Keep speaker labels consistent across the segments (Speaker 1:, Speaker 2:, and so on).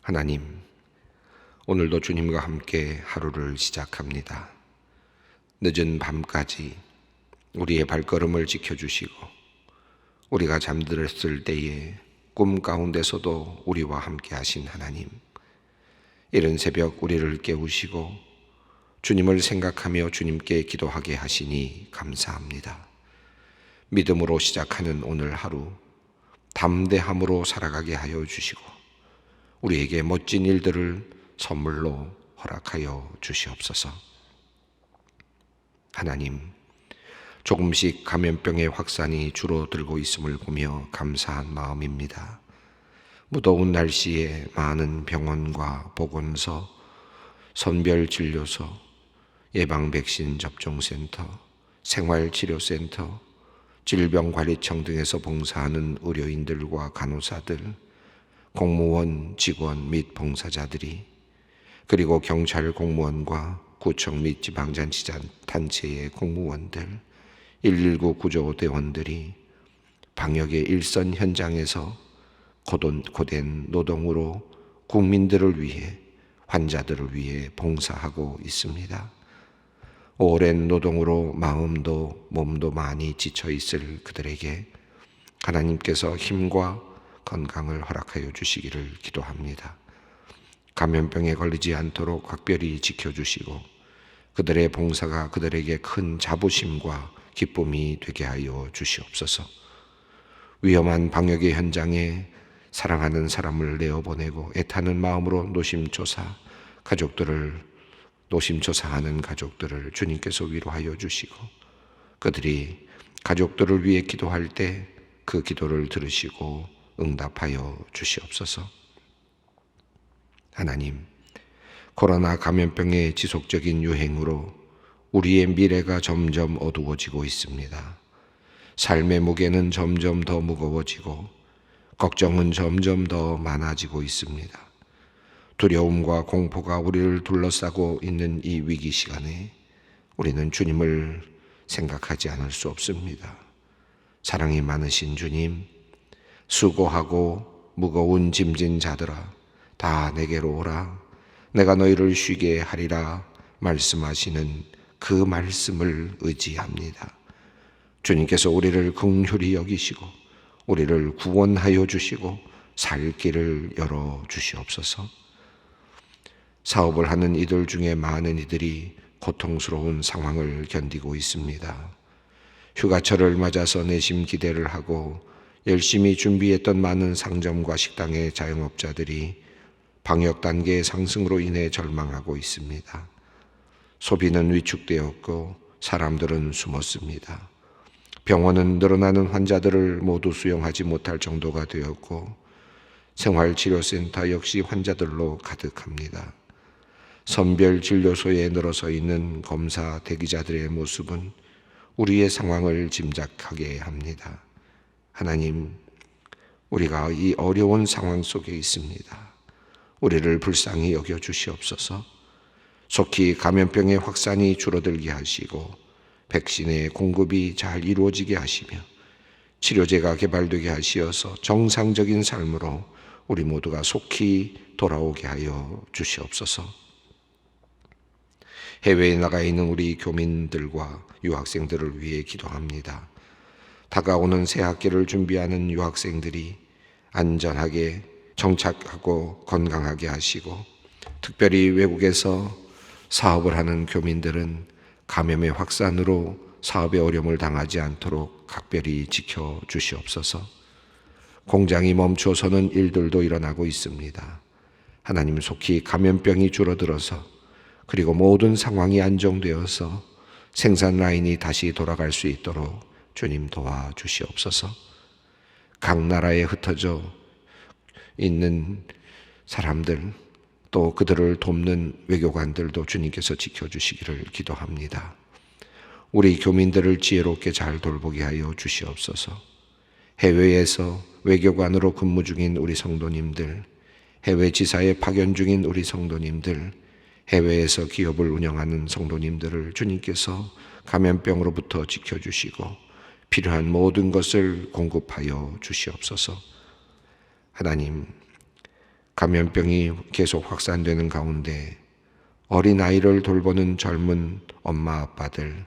Speaker 1: 하나님, 오늘도 주님과 함께 하루를 시작합니다. 늦은 밤까지 우리의 발걸음을 지켜주시고 우리가 잠들었을 때에 꿈 가운데서도 우리와 함께 하신 하나님, 이른 새벽 우리를 깨우시고 주님을 생각하며 주님께 기도하게 하시니 감사합니다. 믿음으로 시작하는 오늘 하루 담대함으로 살아가게 하여 주시고 우리에게 멋진 일들을 선물로 허락하여 주시옵소서. 하나님, 조금씩 감염병의 확산이 줄어들고 있음을 보며 감사한 마음입니다. 무더운 날씨에 많은 병원과 보건소, 선별진료소, 예방백신 접종센터, 생활치료센터, 질병관리청 등에서 봉사하는 의료인들과 간호사들, 공무원, 직원 및 봉사자들이, 그리고 경찰 공무원과 구청 및 지방자치단체의 공무원들, 119 구조대원들이 방역의 일선 현장에서 고된 노동으로 국민들을 위해, 환자들을 위해 봉사하고 있습니다. 오랜 노동으로 마음도 몸도 많이 지쳐 있을 그들에게 하나님께서 힘과 건강을 허락하여 주시기를 기도합니다. 감염병에 걸리지 않도록 각별히 지켜주시고 그들의 봉사가 그들에게 큰 자부심과 기쁨이 되게 하여 주시옵소서. 위험한 방역의 현장에 사랑하는 사람을 내어보내고 애타는 마음으로 노심초사하는 가족들을 주님께서 위로하여 주시고 그들이 가족들을 위해 기도할 때 그 기도를 들으시고 응답하여 주시옵소서. 하나님, 코로나 감염병의 지속적인 유행으로 우리의 미래가 점점 어두워지고 있습니다. 삶의 무게는 점점 더 무거워지고 걱정은 점점 더 많아지고 있습니다. 두려움과 공포가 우리를 둘러싸고 있는 이 위기 시간에 우리는 주님을 생각하지 않을 수 없습니다. 사랑이 많으신 주님, 수고하고 무거운 짐진 자들아 다 내게로 오라, 내가 너희를 쉬게 하리라 말씀하시는 그 말씀을 의지합니다. 주님께서 우리를 긍휼히 여기시고 우리를 구원하여 주시고 살 길을 열어 주시옵소서. 사업을 하는 이들 중에 많은 이들이 고통스러운 상황을 견디고 있습니다. 휴가철을 맞아서 내심 기대를 하고 열심히 준비했던 많은 상점과 식당의 자영업자들이 방역 단계의 상승으로 인해 절망하고 있습니다. 소비는 위축되었고 사람들은 숨었습니다. 병원은 늘어나는 환자들을 모두 수용하지 못할 정도가 되었고 생활치료센터 역시 환자들로 가득합니다. 선별진료소에 늘어서 있는 검사 대기자들의 모습은 우리의 상황을 짐작하게 합니다. 하나님, 우리가 이 어려운 상황 속에 있습니다. 우리를 불쌍히 여겨 주시옵소서. 속히 감염병의 확산이 줄어들게 하시고 백신의 공급이 잘 이루어지게 하시며 치료제가 개발되게 하시어서 정상적인 삶으로 우리 모두가 속히 돌아오게 하여 주시옵소서. 해외에 나가 있는 우리 교민들과 유학생들을 위해 기도합니다. 다가오는 새 학기를 준비하는 유학생들이 안전하게 정착하고 건강하게 하시고 특별히 외국에서 사업을 하는 교민들은 감염의 확산으로 사업에 어려움을 당하지 않도록 각별히 지켜주시옵소서. 공장이 멈춰서는 일들도 일어나고 있습니다. 하나님, 속히 감염병이 줄어들어서 그리고 모든 상황이 안정되어서 생산 라인이 다시 돌아갈 수 있도록 주님 도와주시옵소서. 각 나라에 흩어져 있는 사람들 또 그들을 돕는 외교관들도 주님께서 지켜주시기를 기도합니다. 우리 교민들을 지혜롭게 잘 돌보게 하여 주시옵소서. 해외에서 외교관으로 근무 중인 우리 성도님들, 해외 지사에 파견 중인 우리 성도님들, 해외에서 기업을 운영하는 성도님들을 주님께서 감염병으로부터 지켜주시고 필요한 모든 것을 공급하여 주시옵소서. 하나님, 감염병이 계속 확산되는 가운데 어린아이를 돌보는 젊은 엄마 아빠들,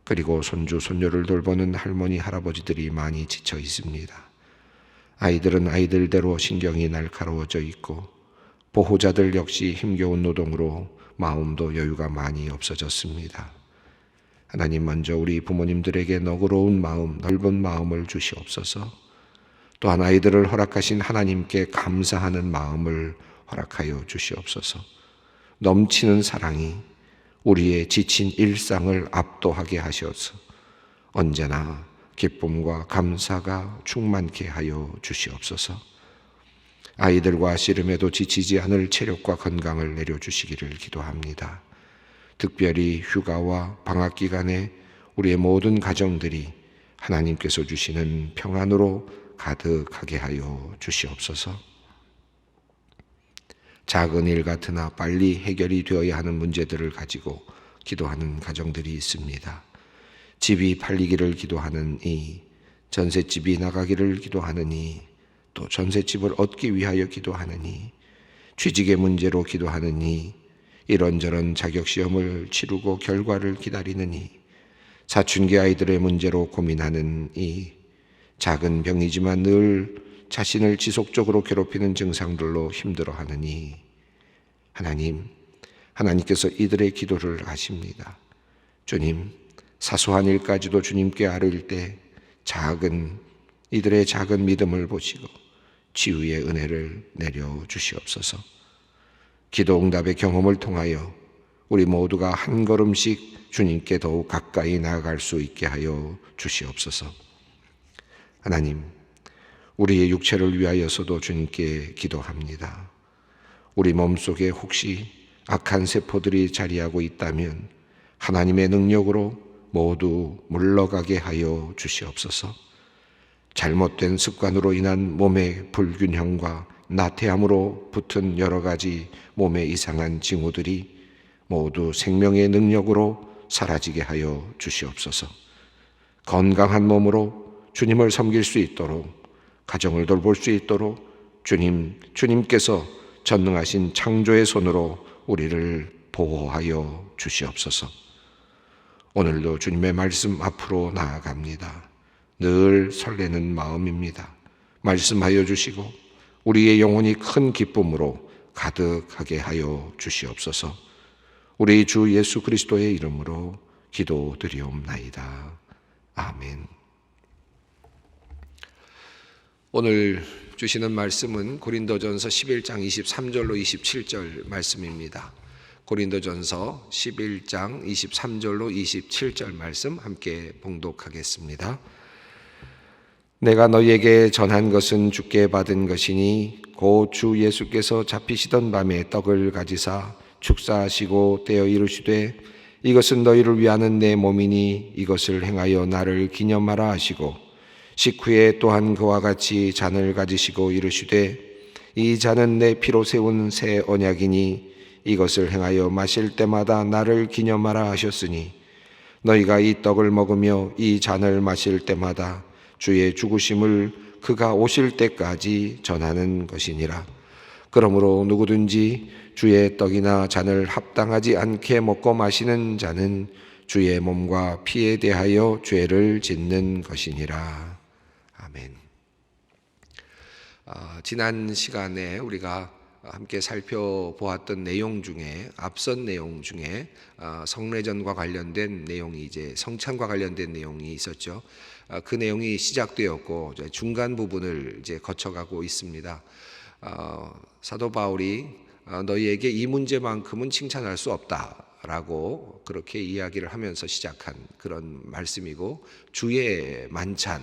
Speaker 1: 그리고 손주 손녀를 돌보는 할머니 할아버지들이 많이 지쳐 있습니다. 아이들은 아이들대로 신경이 날카로워져 있고 보호자들 역시 힘겨운 노동으로 마음도 여유가 많이 없어졌습니다. 하나님, 먼저 우리 부모님들에게 너그러운 마음, 넓은 마음을 주시옵소서. 또한 아이들을 허락하신 하나님께 감사하는 마음을 허락하여 주시옵소서. 넘치는 사랑이 우리의 지친 일상을 압도하게 하셔서 언제나 기쁨과 감사가 충만케 하여 주시옵소서. 아이들과 씨름에도 지치지 않을 체력과 건강을 내려주시기를 기도합니다. 특별히 휴가와 방학 기간에 우리의 모든 가정들이 하나님께서 주시는 평안으로 가득하게 하여 주시옵소서. 작은 일 같으나 빨리 해결이 되어야 하는 문제들을 가지고 기도하는 가정들이 있습니다. 집이 팔리기를 기도하느니, 전셋집이 나가기를 기도하느니, 또 전셋집을 얻기 위하여 기도하느니, 취직의 문제로 기도하느니, 이런저런 자격시험을 치르고 결과를 기다리느니, 사춘기 아이들의 문제로 고민하는 이 작은 병이지만 늘 자신을 지속적으로 괴롭히는 증상들로 힘들어하느니, 하나님께서 이들의 기도를 아십니다. 주님, 사소한 일까지도 주님께 아뢰일 때 이들의 작은 믿음을 보시고 치유의 은혜를 내려 주시옵소서. 기도 응답의 경험을 통하여 우리 모두가 한 걸음씩 주님께 더욱 가까이 나아갈 수 있게 하여 주시옵소서. 하나님, 우리의 육체를 위하여서도 주님께 기도합니다. 우리 몸속에 혹시 악한 세포들이 자리하고 있다면 하나님의 능력으로 모두 물러가게 하여 주시옵소서. 잘못된 습관으로 인한 몸의 불균형과 나태함으로 붙은 여러 가지 몸의 이상한 징후들이 모두 생명의 능력으로 사라지게 하여 주시옵소서. 건강한 몸으로 주님을 섬길 수 있도록, 가정을 돌볼 수 있도록 주님께서 전능하신 창조의 손으로 우리를 보호하여 주시옵소서. 오늘도 주님의 말씀 앞으로 나아갑니다. 늘 설레는 마음입니다. 말씀하여 주시고 우리의 영혼이 큰 기쁨으로 가득하게 하여 주시옵소서. 우리 주 예수 그리스도의 이름으로 기도드리옵나이다. 아멘. 오늘 주시는 말씀은 고린도전서 11장 23절로 27절 말씀입니다. 고린도전서 11장 23절로 27절 말씀 함께 봉독하겠습니다. 내가 너희에게 전한 것은 주께 받은 것이니 곧 주 예수께서 잡히시던 밤에 떡을 가지사 축사하시고 떼어 이르시되 이것은 너희를 위하는 내 몸이니 이것을 행하여 나를 기념하라 하시고 식후에 또한 그와 같이 잔을 가지시고 이르시되 이 잔은 내 피로 세운 새 언약이니 이것을 행하여 마실 때마다 나를 기념하라 하셨으니 너희가 이 떡을 먹으며 이 잔을 마실 때마다 주의 죽으심을 그가 오실 때까지 전하는 것이니라. 그러므로 누구든지 주의 떡이나 잔을 합당하지 않게 먹고 마시는 자는 주의 몸과 피에 대하여 죄를 짓는 것이니라. 아멘. 지난 시간에 우리가 함께 살펴보았던 내용 중에 앞선 내용 중에 성례전과 관련된 내용이 이제 성찬과 관련된 내용이 있었죠. 그 내용이 시작되었고 중간 부분을 이제 거쳐가고 있습니다. 사도 바울이 너희에게 이 문제만큼은 칭찬할 수 없다라고 그렇게 이야기를 하면서 시작한 그런 말씀이고, 주의 만찬,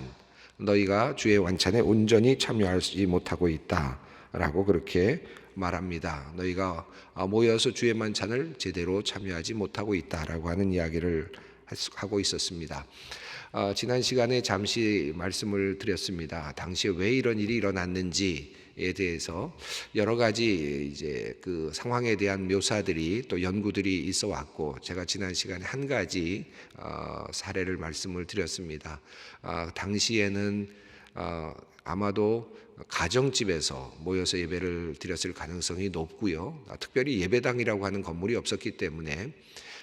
Speaker 1: 너희가 주의 완찬에 온전히 참여하지 못하고 있다라고 그렇게 말합니다. 너희가 모여서 주의 만찬을 제대로 참여하지 못하고 있다라고 하는 이야기를 하고 있었습니다. 지난 시간에 잠시 말씀을 드렸습니다. 당시에 왜 이런 일이 일어났는지에 대해서 여러 가지 이제 그 상황에 대한 묘사들이 또 연구들이 있어 왔고, 제가 지난 시간에 한 가지 사례를 말씀을 드렸습니다. 당시에는 아마도 가정집에서 모여서 예배를 드렸을 가능성이 높고요. 특별히 예배당이라고 하는 건물이 없었기 때문에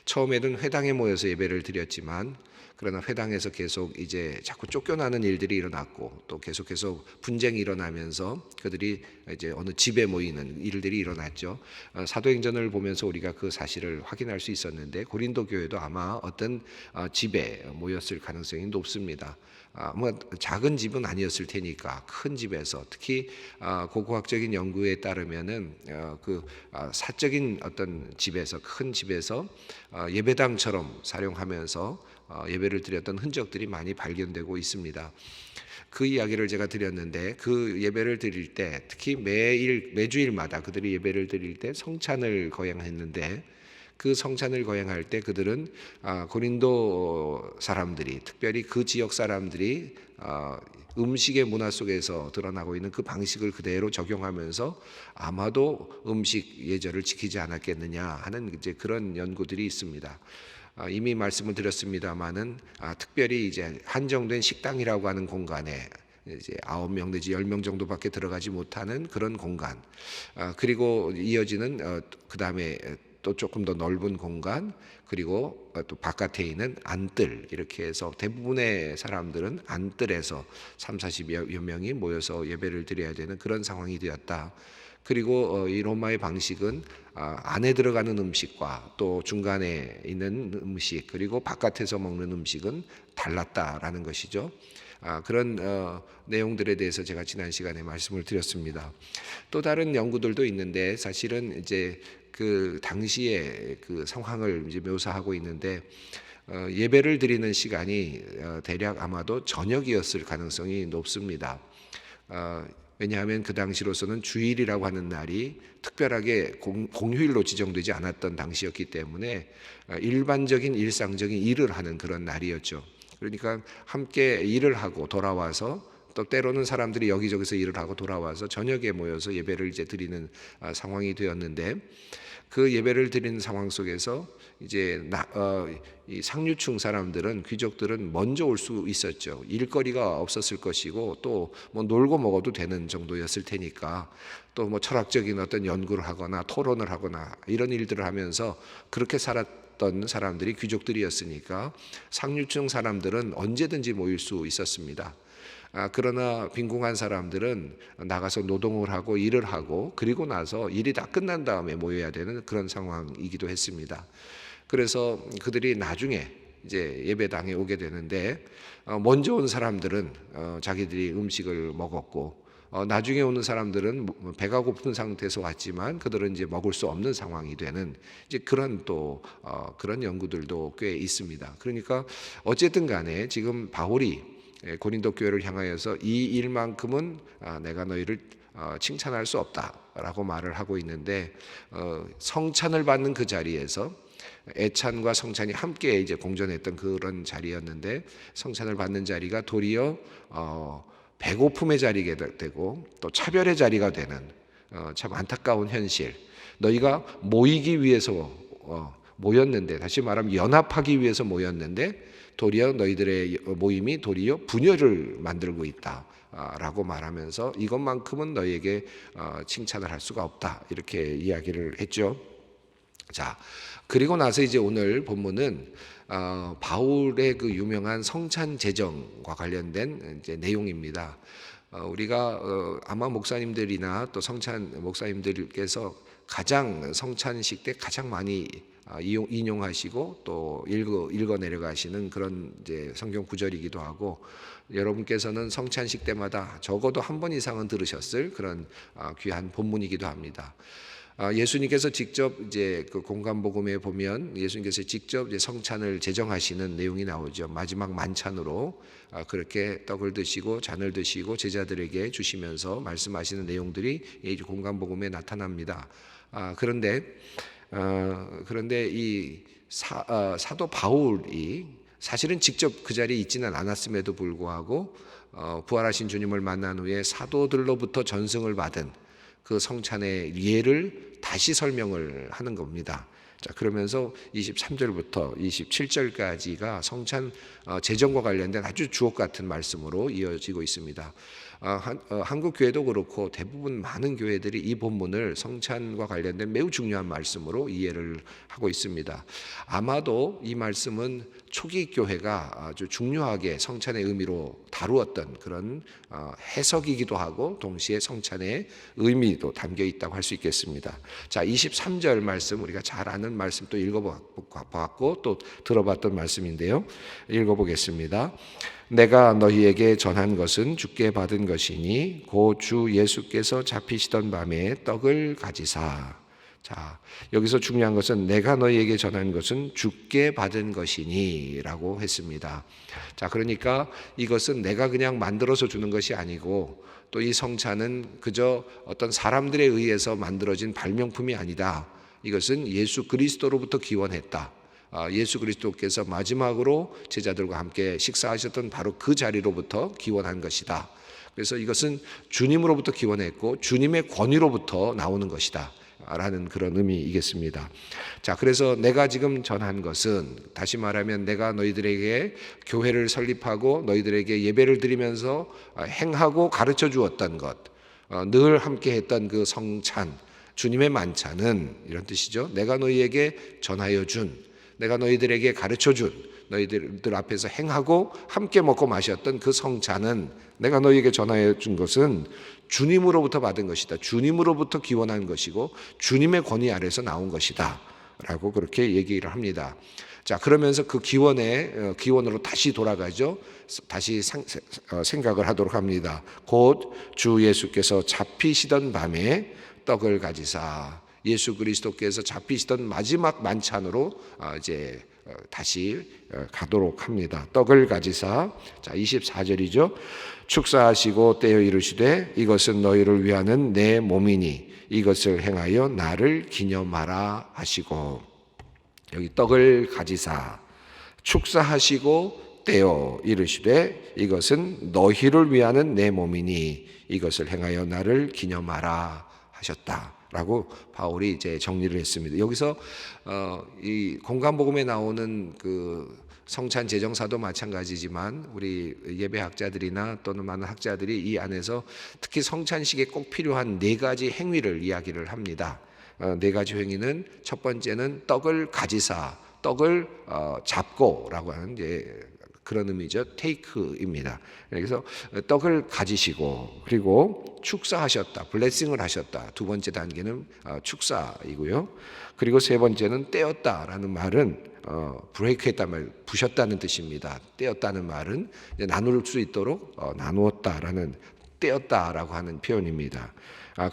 Speaker 1: 처음에는 회당에 모여서 예배를 드렸지만 그러나 회당에서 계속 이제 자꾸 쫓겨나는 일들이 일어났고 또 계속해서 분쟁이 일어나면서 그들이 이제 어느 집에 모이는 일들이 일어났죠. 사도행전을 보면서 우리가 그 사실을 확인할 수 있었는데 고린도 교회도 아마 어떤 집에 모였을 가능성이 높습니다. 뭐 작은 집은 아니었을 테니까 큰 집에서 특히 고고학적인 연구에 따르면은 사적인 어떤 집에서 큰 집에서 예배당처럼 사용하면서 예배를 드렸던 흔적들이 많이 발견되고 있습니다. 그 이야기를 제가 드렸는데 그 예배를 드릴 때 특히 매주일마다 그들이 예배를 드릴 때 성찬을 거행했는데 그 성찬을 거행할 때 그들은 고린도 사람들이 특별히 그 지역 사람들이 음식의 문화 속에서 드러나고 있는 그 방식을 그대로 적용하면서 아마도 음식 예절을 지키지 않았겠느냐 하는 이제 그런 연구들이 있습니다. 이미 말씀을 드렸습니다마는 특별히 이제 한정된 식당이라고 하는 공간에 이제 9명 내지 10명 정도밖에 들어가지 못하는 그런 공간, 그리고 이어지는 그 다음에 또 조금 더 넓은 공간, 그리고 또 바깥에 있는 안뜰, 이렇게 해서 대부분의 사람들은 안뜰에서 30-40여 명이 모여서 예배를 드려야 되는 그런 상황이 되었다. 그리고 이 로마의 방식은 안에 들어가는 음식과 또 중간에 있는 음식 그리고 바깥에서 먹는 음식은 달랐다라는 것이죠. 그런 내용들에 대해서 제가 지난 시간에 말씀을 드렸습니다. 또 다른 연구들도 있는데 사실은 이제 그 당시의 그 상황을 이제 묘사하고 있는데 예배를 드리는 시간이 대략 아마도 저녁이었을 가능성이 높습니다. 왜냐하면 그 당시로서는 주일이라고 하는 날이 특별하게 공휴일로 지정되지 않았던 당시였기 때문에 일반적인 일상적인 일을 하는 그런 날이었죠. 그러니까 함께 일을 하고 돌아와서 또 때로는 사람들이 여기저기서 일을 하고 돌아와서 저녁에 모여서 예배를 이제 드리는 상황이 되었는데 그 예배를 드리는 상황 속에서 이제 이 상류층 사람들은 귀족들은 먼저 올 수 있었죠. 일거리가 없었을 것이고 또 뭐 놀고 먹어도 되는 정도였을 테니까 또 뭐 철학적인 어떤 연구를 하거나 토론을 하거나 이런 일들을 하면서 그렇게 살았던 사람들이 귀족들이었으니까 상류층 사람들은 언제든지 모일 수 있었습니다. 그러나 빈궁한 사람들은 나가서 노동을 하고 일을 하고 그리고 나서 일이 다 끝난 다음에 모여야 되는 그런 상황이기도 했습니다. 그래서 그들이 나중에 이제 예배당에 오게 되는데 먼저 온 사람들은 자기들이 음식을 먹었고 나중에 오는 사람들은 배가 고픈 상태에서 왔지만 그들은 이제 먹을 수 없는 상황이 되는 이제 그런 또 그런 연구들도 꽤 있습니다. 그러니까 어쨌든 간에 지금 바울이 고린도 교회를 향하여서 이 일만큼은 내가 너희를 칭찬할 수 없다라고 말을 하고 있는데 성찬을 받는 그 자리에서 애찬과 성찬이 함께 이제 공존했던 그런 자리였는데 성찬을 받는 자리가 도리어 배고픔의 자리가 되고 또 차별의 자리가 되는 참 안타까운 현실. 너희가 모이기 위해서 모였는데 다시 말하면 연합하기 위해서 모였는데 도리어 너희들의 모임이 도리어 분열을 만들고 있다라고 말하면서 이것만큼은 너희에게 칭찬을 할 수가 없다 이렇게 이야기를 했죠. 자, 그리고 나서 이제 오늘 본문은 바울의 그 유명한 성찬 제정과 관련된 이제 내용입니다. 우리가 아마 목사님들이나 또 성찬 목사님들께서 가장 성찬식 때 가장 많이 인용하시고 또 읽어 내려가시는 그런 이제 성경 구절이기도 하고 여러분께서는 성찬식 때마다 적어도 한 번 이상은 들으셨을 그런 귀한 본문이기도 합니다. 예수님께서 직접 이제 그 공관복음에 보면 예수님께서 직접 이제 성찬을 제정하시는 내용이 나오죠. 마지막 만찬으로 그렇게 떡을 드시고 잔을 드시고 제자들에게 주시면서 말씀하시는 내용들이 이 공관복음에 나타납니다. 그런데 이 사도 바울이 사실은 직접 그 자리에 있지는 않았음에도 불구하고 부활하신 주님을 만난 후에 사도들로부터 전승을 받은 그 성찬의 예를 다시 설명을 하는 겁니다. 자, 그러면서 23절부터 27절까지가 성찬 제정과 관련된 아주 주옥 같은 말씀으로 이어지고 있습니다. 한국 교회도 그렇고 대부분 많은 교회들이 이 본문을 성찬과 관련된 매우 중요한 말씀으로 이해를 하고 있습니다. 아마도 이 말씀은 초기 교회가 아주 중요하게 성찬의 의미로 다루었던 그런 해석이기도 하고 동시에 성찬의 의미도 담겨 있다고 할 수 있겠습니다. 자, 23절 말씀 우리가 잘 아는 말씀 또 읽어봤고 또 들어봤던 말씀인데요. 읽어보겠습니다. 내가 너희에게 전한 것은 주께 받은 것이니 곧 주 예수께서 잡히시던 밤에 떡을 가지사. 자, 여기서 중요한 것은 내가 너희에게 전한 것은 주께 받은 것이니 라고 했습니다. 자, 그러니까 이것은 내가 그냥 만들어서 주는 것이 아니고 또 이 성찬은 그저 어떤 사람들에 의해서 만들어진 발명품이 아니다. 이것은 예수 그리스도로부터 기원했다. 예수 그리스도께서 마지막으로 제자들과 함께 식사하셨던 바로 그 자리로부터 기원한 것이다. 그래서 이것은 주님으로부터 기원했고 주님의 권위로부터 나오는 것이다 라는 그런 의미이겠습니다. 자, 그래서 내가 지금 전한 것은 다시 말하면 내가 너희들에게 교회를 설립하고 너희들에게 예배를 드리면서 행하고 가르쳐 주었던 것, 늘 함께 했던 그 성찬, 주님의 만찬은 이런 뜻이죠. 내가 너희에게 전하여 준, 내가 너희들에게 가르쳐 준, 너희들 앞에서 행하고 함께 먹고 마셨던 그 성찬은 내가 너희에게 전하여 준 것은 주님으로부터 받은 것이다. 주님으로부터 기원한 것이고 주님의 권위 아래서 나온 것이다 라고 그렇게 얘기를 합니다. 자, 그러면서 그 기원으로 다시 돌아가죠. 다시 생각을 하도록 합니다. 곧 주 예수께서 잡히시던 밤에 떡을 가지사. 예수 그리스도께서 잡히시던 마지막 만찬으로 이제 다시 가도록 합니다. 떡을 가지사. 자, 24절이죠. 축사하시고 떼어 이르시되 이것은 너희를 위하는 내 몸이니 이것을 행하여 나를 기념하라 하시고. 여기 떡을 가지사 축사하시고 떼어 이르시되 이것은 너희를 위하는 내 몸이니 이것을 행하여 나를 기념하라 하셨다. 라고 바울이 이제 정리를 했습니다. 여기서 이 공간복음에 나오는 그 성찬 제정사도 마찬가지지만 우리 예배학자들이나 또는 많은 학자들이 이 안에서 특히 성찬식에 꼭 필요한 네 가지 행위를 이야기를 합니다. 네 가지 행위는 첫 번째는 떡을 가지사, 떡을 잡고라고 하는 이제 그런 의미죠. 테이크입니다. 그래서 떡을 가지시고 그리고 축사하셨다, 블레싱을 하셨다. 두 번째 단계는 축사이고요. 그리고 세 번째는 떼었다라는 말은 브레이크했단 말, 부셨다는 뜻입니다. 떼었다는 말은 이제 나눌 수 있도록 나누었다라는 떼었다라고 하는 표현입니다.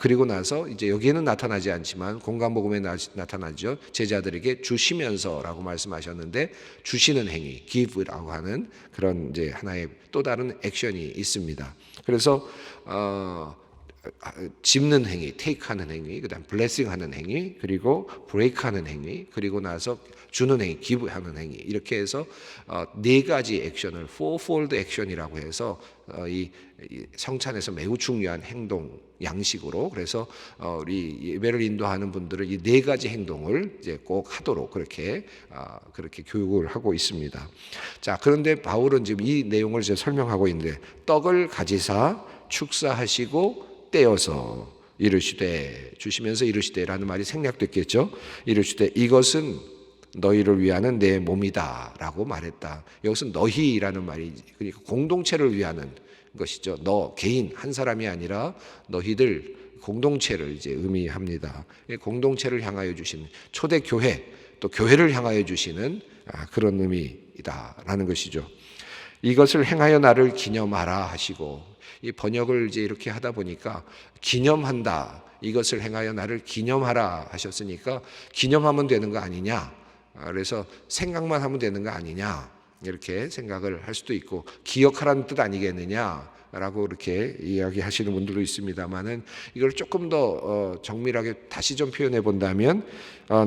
Speaker 1: 그리고 나서 이제 여기에는 나타나지 않지만 공간복음에 나타나죠. 제자들에게 주시면서라고 말씀하셨는데 주시는 행위, give라고 하는 그런 이제 하나의 또 다른 액션이 있습니다. 그래서 집는 행위, 테이크하는 행위, 그다음 블레싱하는 행위, 그리고 브레이크하는 행위, 그리고 나서 주는 행위, 기부하는 행위 이렇게 해서 네 가지 액션을 fourfold 액션이라고 해서 이 성찬에서 매우 중요한 행동 양식으로 그래서 우리 예배를 인도하는 분들은 이 네 가지 행동을 이제 꼭 하도록 그렇게 교육을 하고 있습니다. 자, 그런데 바울은 지금 이 내용을 이제 설명하고 있는데 떡을 가지사 축사하시고 떼어서 이르시되 주시면서 이르시되라는 말이 생략됐겠죠. 이르시되 이것은 너희를 위하는 내 몸이다라고 말했다. 여기서 너희라는 말이 그러니까 공동체를 위하는 것이죠. 너 개인 한 사람이 아니라 너희들 공동체를 이제 의미합니다. 공동체를 향하여 주시는 초대 교회 또 교회를 향하여 주시는 그런 의미이다라는 것이죠. 이것을 행하여 나를 기념하라 하시고 이 번역을 이제 이렇게 하다 보니까 기념한다. 이것을 행하여 나를 기념하라 하셨으니까 기념하면 되는 거 아니냐. 그래서 생각만 하면 되는 거 아니냐. 이렇게 생각을 할 수도 있고 기억하라는 뜻 아니겠느냐라고 이렇게 이야기하시는 분들도 있습니다만은 이걸 조금 더 정밀하게 다시 좀 표현해 본다면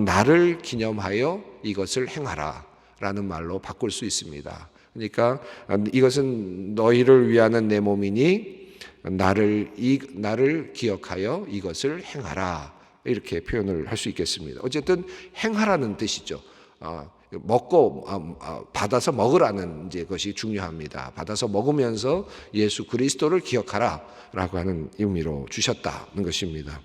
Speaker 1: 나를 기념하여 이것을 행하라라는 말로 바꿀 수 있습니다. 그러니까 이것은 너희를 위하는 내 몸이니 나를 기억하여 이것을 행하라 이렇게 표현을 할 수 있겠습니다. 어쨌든 행하라는 뜻이죠. 먹고 받아서 먹으라는 이제 것이 중요합니다. 받아서 먹으면서 예수 그리스도를 기억하라라고 하는 의미로 주셨다는 것입니다.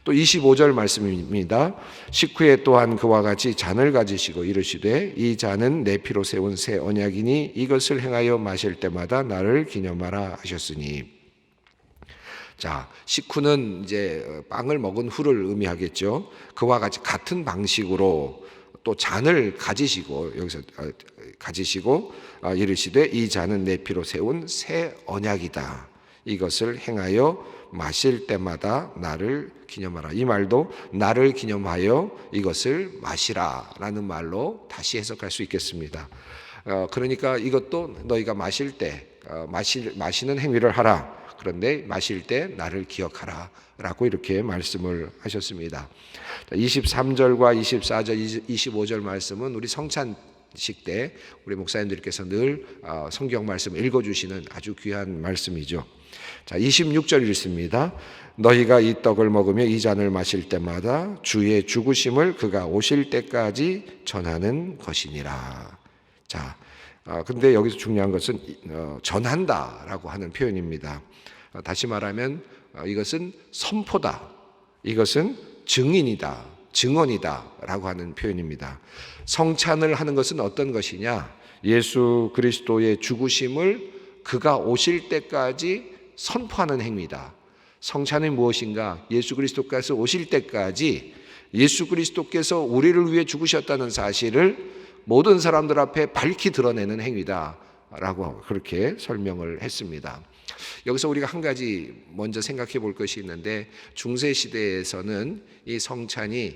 Speaker 1: 또 25절 말씀입니다. 식후에 또한 그와 같이 잔을 가지시고 이르시되 이 잔은 내 피로 세운 새 언약이니 이것을 행하여 마실 때마다 나를 기념하라 하셨으니. 자, 식후는 이제 빵을 먹은 후를 의미하겠죠. 그와 같이 같은 방식으로 또 잔을 가지시고 여기서 가지시고 이르시되 이 잔은 내 피로 세운 새 언약이다. 이것을 행하여 마실 때마다 나를 기념하라. 이 말도 나를 기념하여 이것을 마시라라는 말로 다시 해석할 수 있겠습니다. 그러니까 이것도 너희가 마실 때 마시는 행위를 하라. 그런데 마실 때 나를 기억하라 라고 이렇게 말씀을 하셨습니다. 23절과 24절, 25절 말씀은 우리 성찬식 때 우리 목사님들께서 늘 성경 말씀을 읽어주시는 아주 귀한 말씀이죠. 자, 26절 읽습니다. 너희가 이 떡을 먹으며 이 잔을 마실 때마다 주의 죽으심을 그가 오실 때까지 전하는 것이니라. 자, 근데 여기서 중요한 것은 전한다라고 하는 표현입니다. 다시 말하면 이것은 선포다, 이것은 증인이다, 증언이다 라고 하는 표현입니다. 성찬을 하는 것은 어떤 것이냐? 예수 그리스도의 죽으심을 그가 오실 때까지 선포하는 행위다. 성찬이 무엇인가? 예수 그리스도께서 오실 때까지 예수 그리스도께서 우리를 위해 죽으셨다는 사실을 모든 사람들 앞에 밝히 드러내는 행위다 라고 그렇게 설명을 했습니다. 여기서 우리가 한 가지 먼저 생각해 볼 것이 있는데, 중세 시대에서는 이 성찬이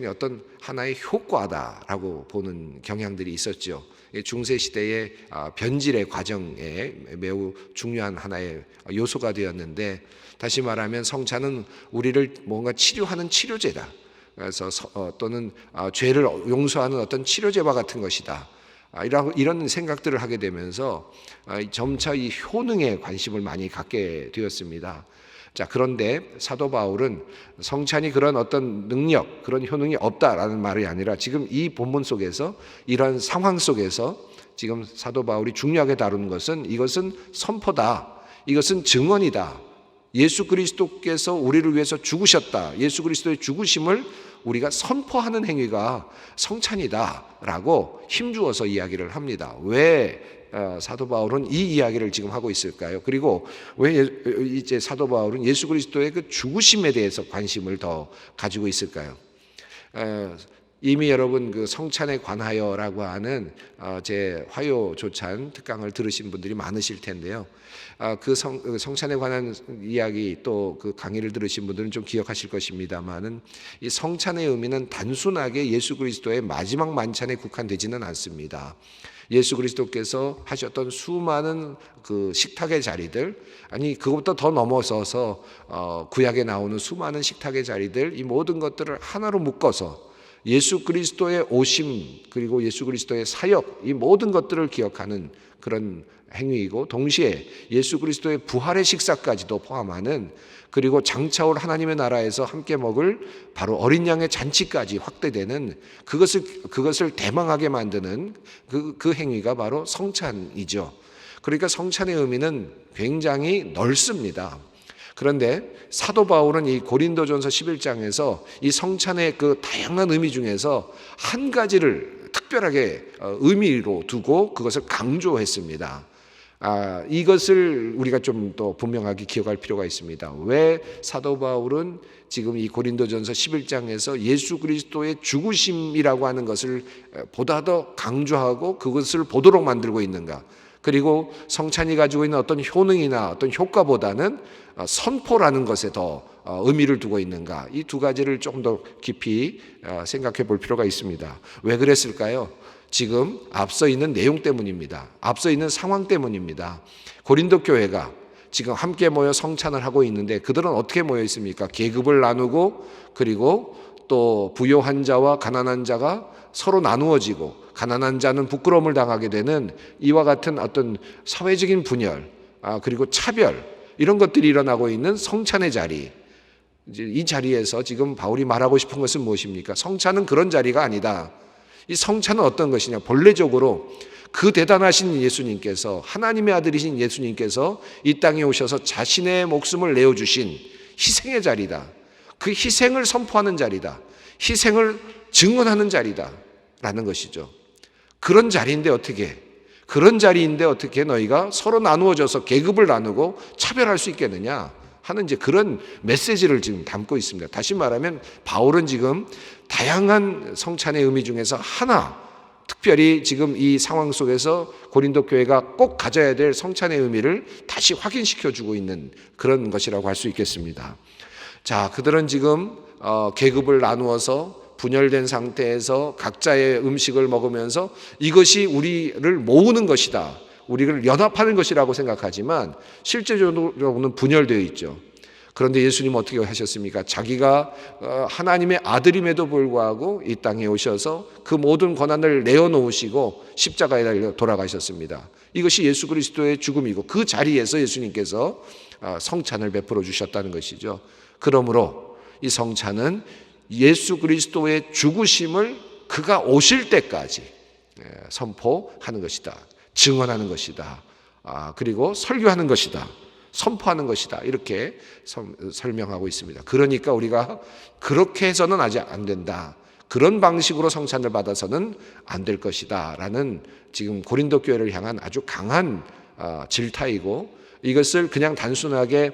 Speaker 1: 어떤 하나의 효과다라고 보는 경향들이 있었죠. 중세 시대의 변질의 과정에 매우 중요한 하나의 요소가 되었는데, 다시 말하면 성찬은 우리를 뭔가 치료하는 치료제다. 그래서 또는 죄를 용서하는 어떤 치료제와 같은 것이다. 이런 생각들을 하게 되면서 점차 이 효능에 관심을 많이 갖게 되었습니다. 자, 그런데 사도 바울은 성찬이 그런 어떤 능력, 그런 효능이 없다라는 말이 아니라 지금 이 본문 속에서 이런 상황 속에서 지금 사도 바울이 중요하게 다루는 것은 이것은 선포다, 이것은 증언이다. 예수 그리스도께서 우리를 위해서 죽으셨다. 예수 그리스도의 죽으심을 우리가 선포하는 행위가 성찬이다라고 힘주어서 이야기를 합니다. 왜 사도 바울은 이 이야기를 지금 하고 있을까요? 그리고 왜 이제 사도 바울은 예수 그리스도의 그 죽으심에 대해서 관심을 더 가지고 있을까요? 이미 여러분 그 성찬에 관하여라고 하는 제 화요 조찬 특강을 들으신 분들이 많으실 텐데요. 그 성찬에 관한 이야기 또 그 강의를 들으신 분들은 좀 기억하실 것입니다만은, 이 성찬의 의미는 단순하게 예수 그리스도의 마지막 만찬에 국한되지는 않습니다. 예수 그리스도께서 하셨던 수많은 그 식탁의 자리들, 아니 그것보다 더 넘어서서 구약에 나오는 수많은 식탁의 자리들, 이 모든 것들을 하나로 묶어서 예수 그리스도의 오심, 그리고 예수 그리스도의 사역, 이 모든 것들을 기억하는 그런 행위이고, 동시에 예수 그리스도의 부활의 식사까지도 포함하는, 그리고 장차 올 하나님의 나라에서 함께 먹을 바로 어린 양의 잔치까지 확대되는 그것을 대망하게 만드는 그 행위가 바로 성찬이죠. 그러니까 성찬의 의미는 굉장히 넓습니다. 그런데 사도 바울은 이 고린도전서 11장에서 이 성찬의 그 다양한 의미 중에서 한 가지를 특별하게 의미로 두고 그것을 강조했습니다. 이것을 우리가 좀 더 분명하게 기억할 필요가 있습니다. 왜 사도 바울은 지금 이 고린도전서 11장에서 예수 그리스도의 죽으심이라고 하는 것을 보다 더 강조하고 그것을 보도록 만들고 있는가? 그리고 성찬이 가지고 있는 어떤 효능이나 어떤 효과보다는 선포라는 것에 더 의미를 두고 있는가? 이 두 가지를 조금 더 깊이 생각해 볼 필요가 있습니다. 왜 그랬을까요? 지금 앞서 있는 내용 때문입니다. 앞서 있는 상황 때문입니다. 고린도 교회가 지금 함께 모여 성찬을 하고 있는데, 그들은 어떻게 모여 있습니까? 계급을 나누고, 그리고 또 부요한 자와 가난한 자가 서로 나누어지고, 가난한 자는 부끄러움을 당하게 되는 이와 같은 어떤 사회적인 분열, 그리고 차별, 이런 것들이 일어나고 있는 성찬의 자리. 이제 이 자리에서 지금 바울이 말하고 싶은 것은 무엇입니까? 성찬은 그런 자리가 아니다. 이 성찬은 어떤 것이냐? 본래적으로 그 대단하신 예수님께서, 하나님의 아들이신 예수님께서 이 땅에 오셔서 자신의 목숨을 내어주신 희생의 자리다. 그 희생을 선포하는 자리다. 희생을 증언하는 자리다 라는 것이죠. 그런 자리인데 어떻게 너희가 서로 나누어져서 계급을 나누고 차별할 수 있겠느냐 하는 이제 그런 메시지를 지금 담고 있습니다. 다시 말하면 바울은 지금 다양한 성찬의 의미 중에서 하나, 특별히 지금 이 상황 속에서 고린도 교회가 꼭 가져야 될 성찬의 의미를 다시 확인시켜주고 있는 그런 것이라고 할 수 있겠습니다. 자, 그들은 지금 계급을 나누어서 분열된 상태에서 각자의 음식을 먹으면서 이것이 우리를 모으는 것이다, 우리를 연합하는 것이라고 생각하지만 실제적으로는 분열되어 있죠. 그런데 예수님은 어떻게 하셨습니까? 자기가 하나님의 아들임에도 불구하고 이 땅에 오셔서 그 모든 권한을 내어놓으시고 십자가에 달려 돌아가셨습니다. 이것이 예수 그리스도의 죽음이고 그 자리에서 예수님께서 성찬을 베풀어 주셨다는 것이죠. 그러므로 이 성찬은 예수 그리스도의 죽으심을 그가 오실 때까지 선포하는 것이다, 증언하는 것이다, 그리고 설교하는 것이다, 선포하는 것이다, 이렇게 설명하고 있습니다. 그러니까 우리가 그렇게 해서는 아직 안 된다, 그런 방식으로 성찬을 받아서는 안 될 것이다 라는 지금 고린도 교회를 향한 아주 강한 질타이고, 이것을 그냥 단순하게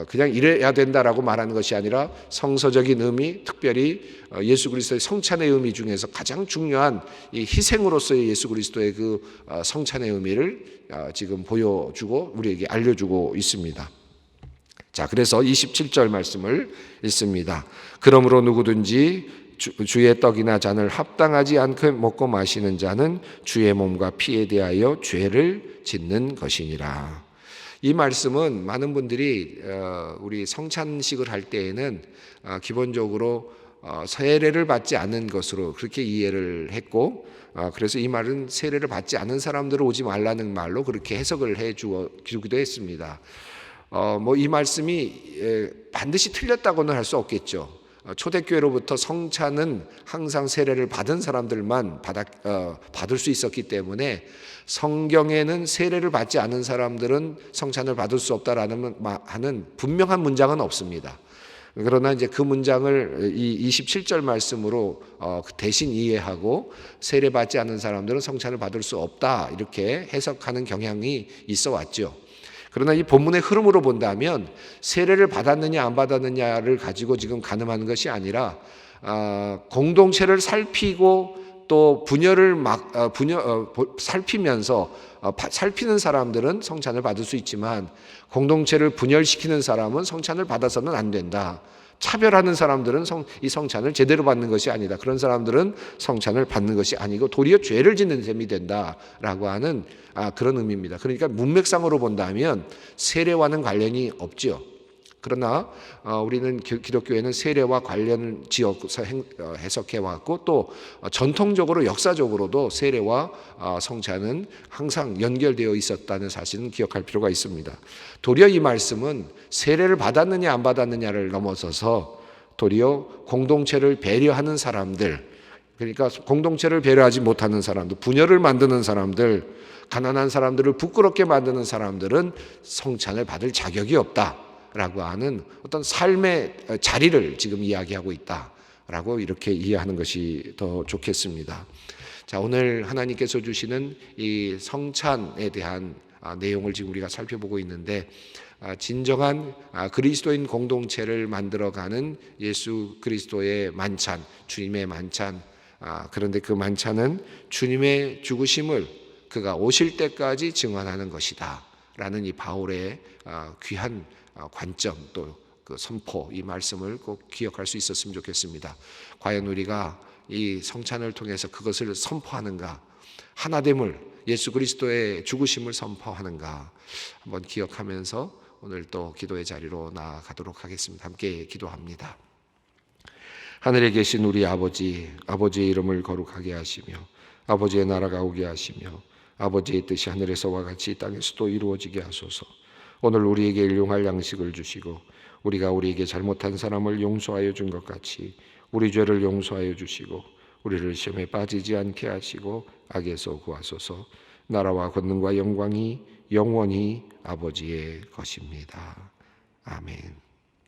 Speaker 1: 그냥 이래야 된다라고 말하는 것이 아니라 성서적인 의미, 특별히 예수 그리스도의 성찬의 의미 중에서 가장 중요한 이 희생으로서의 예수 그리스도의 그 성찬의 의미를 지금 보여주고 우리에게 알려주고 있습니다. 자, 그래서 27절 말씀을 읽습니다. 그러므로 누구든지 주의 떡이나 잔을 합당하지 않게 먹고 마시는 자는 주의 몸과 피에 대하여 죄를 짓는 것이니라. 이 말씀은 많은 분들이 우리 성찬식을 할 때에는 기본적으로 세례를 받지 않은 것으로 그렇게 이해를 했고, 그래서 이 말은 세례를 받지 않은 사람들은 오지 말라는 말로 그렇게 해석을 해 주기도 했습니다. 이 말씀이 반드시 틀렸다고는 할 수 없겠죠. 초대교회로부터 성찬은 항상 세례를 받은 사람들만 받을 수 있었기 때문에 성경에는 세례를 받지 않은 사람들은 성찬을 받을 수 없다라는 하는 분명한 문장은 없습니다. 그러나 이제 그 문장을 이 27절 말씀으로 대신 이해하고 세례 받지 않은 사람들은 성찬을 받을 수 없다, 이렇게 해석하는 경향이 있어 왔죠. 그러나 이 본문의 흐름으로 본다면 세례를 받았느냐 안 받았느냐를 가지고 지금 가늠하는 것이 아니라 공동체를 살피고 또 분열을 살피면서 살피는 사람들은 성찬을 받을 수 있지만 공동체를 분열시키는 사람은 성찬을 받아서는 안 된다. 차별하는 사람들은 이 성찬을 제대로 받는 것이 아니다. 그런 사람들은 성찬을 받는 것이 아니고 도리어 죄를 짓는 셈이 된다라고 하는 그런 의미입니다. 그러니까 문맥상으로 본다면 세례와는 관련이 없죠. 그러나 우리는 기독교에는 세례와 관련을 지어서 해석해 왔고, 또 전통적으로 역사적으로도 세례와 성찬은 항상 연결되어 있었다는 사실은 기억할 필요가 있습니다. 도리어 이 말씀은 세례를 받았느냐 안 받았느냐를 넘어서서 도리어 공동체를 배려하는 사람들, 그러니까 공동체를 배려하지 못하는 사람들, 분열을 만드는 사람들, 가난한 사람들을 부끄럽게 만드는 사람들은 성찬을 받을 자격이 없다 라고 하는 어떤 삶의 자리를 지금 이야기하고 있다라고 이렇게 이해하는 것이 더 좋겠습니다. 자, 오늘 하나님께서 주시는 이 성찬에 대한 내용을 지금 우리가 살펴보고 있는데, 진정한 그리스도인 공동체를 만들어가는 예수 그리스도의 만찬, 주님의 만찬, 그런데 그 만찬은 주님의 죽으심을 그가 오실 때까지 증언하는 것이다 라는 이 바울의 귀한 관점, 또 그 선포, 이 말씀을 꼭 기억할 수 있었으면 좋겠습니다. 과연 우리가 이 성찬을 통해서 그것을 선포하는가, 하나됨을, 예수 그리스도의 죽으심을 선포하는가 한번 기억하면서 오늘 또 기도의 자리로 나아가도록 하겠습니다. 함께 기도합니다. 하늘에 계신 우리 아버지, 아버지의 이름을 거룩하게 하시며 아버지의 나라가 오게 하시며 아버지의 뜻이 하늘에서와 같이 땅에서도 이루어지게 하소서. 오늘 우리에게 일용할 양식을 주시고 우리가 우리에게 잘못한 사람을 용서하여 준 것 같이 우리 죄를 용서하여 주시고 우리를 시험에 빠지지 않게 하시고 악에서 구하소서. 나라와 권능과 영광이 영원히 아버지의 것입니다. 아멘.